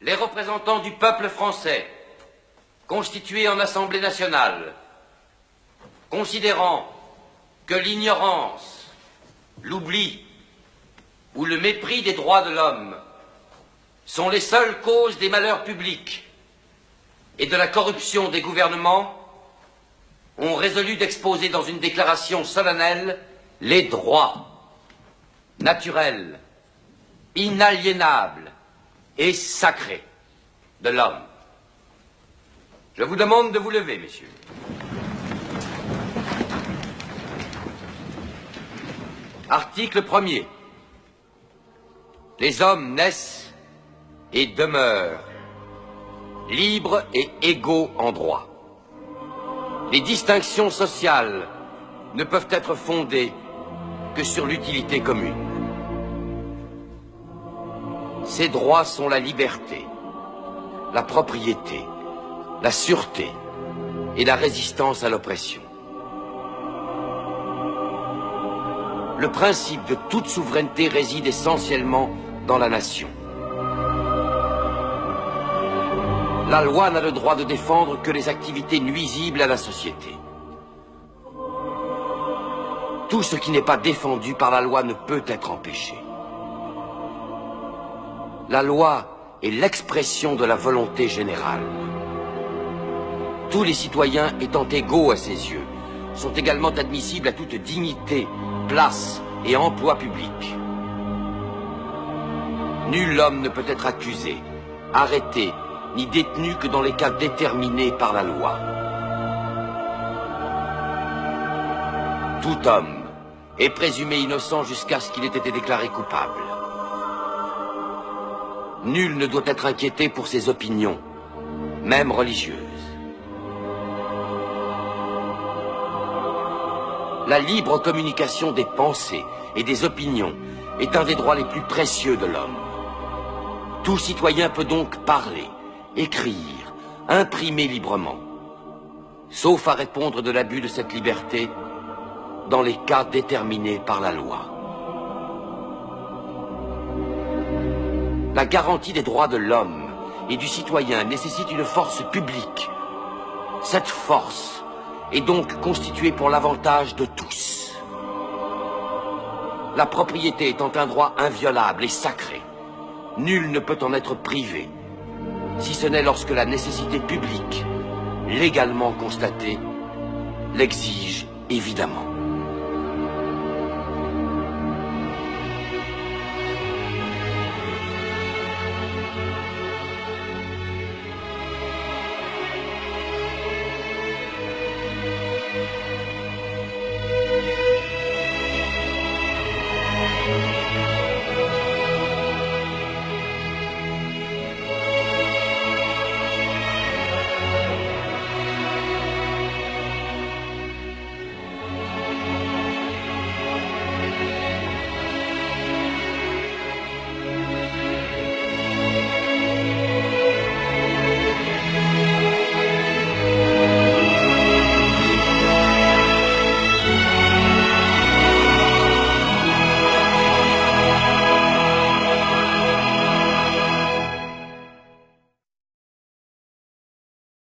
les représentants du peuple français, constitués en Assemblée nationale, considérant que l'ignorance, l'oubli ou le mépris des droits de l'homme sont les seules causes des malheurs publics et de la corruption des gouvernements, ont résolu d'exposer dans une déclaration solennelle les droits naturels, inaliénables et sacrés de l'homme. Je vous demande de vous lever, messieurs. Article 1er. Les hommes naissent et demeurent libres et égaux en droit. Les distinctions sociales ne peuvent être fondées que sur l'utilité commune. Ces droits sont la liberté, la propriété, la sûreté et la résistance à l'oppression. Le principe de toute souveraineté réside essentiellement dans la nation. La loi n'a le droit de défendre que les activités nuisibles à la société. Tout ce qui n'est pas défendu par la loi ne peut être empêché. La loi est l'expression de la volonté générale. Tous les citoyens étant égaux à ses yeux, sont également admissibles à toute dignité, place et emploi public. Nul homme ne peut être accusé, arrêté, ni détenu que dans les cas déterminés par la loi. Tout homme est présumé innocent jusqu'à ce qu'il ait été déclaré coupable. Nul ne doit être inquiété pour ses opinions, même religieuses. La libre communication des pensées et des opinions est un des droits les plus précieux de l'homme. Tout citoyen peut donc parler, écrire, imprimer librement, sauf à répondre de l'abus de cette liberté dans les cas déterminés par la loi. La garantie des droits de l'homme et du citoyen nécessite une force publique. Cette force est donc constituée pour l'avantage de tous. La propriété étant un droit inviolable et sacré, nul ne peut en être privé, si ce n'est lorsque la nécessité publique, légalement constatée, l'exige évidemment.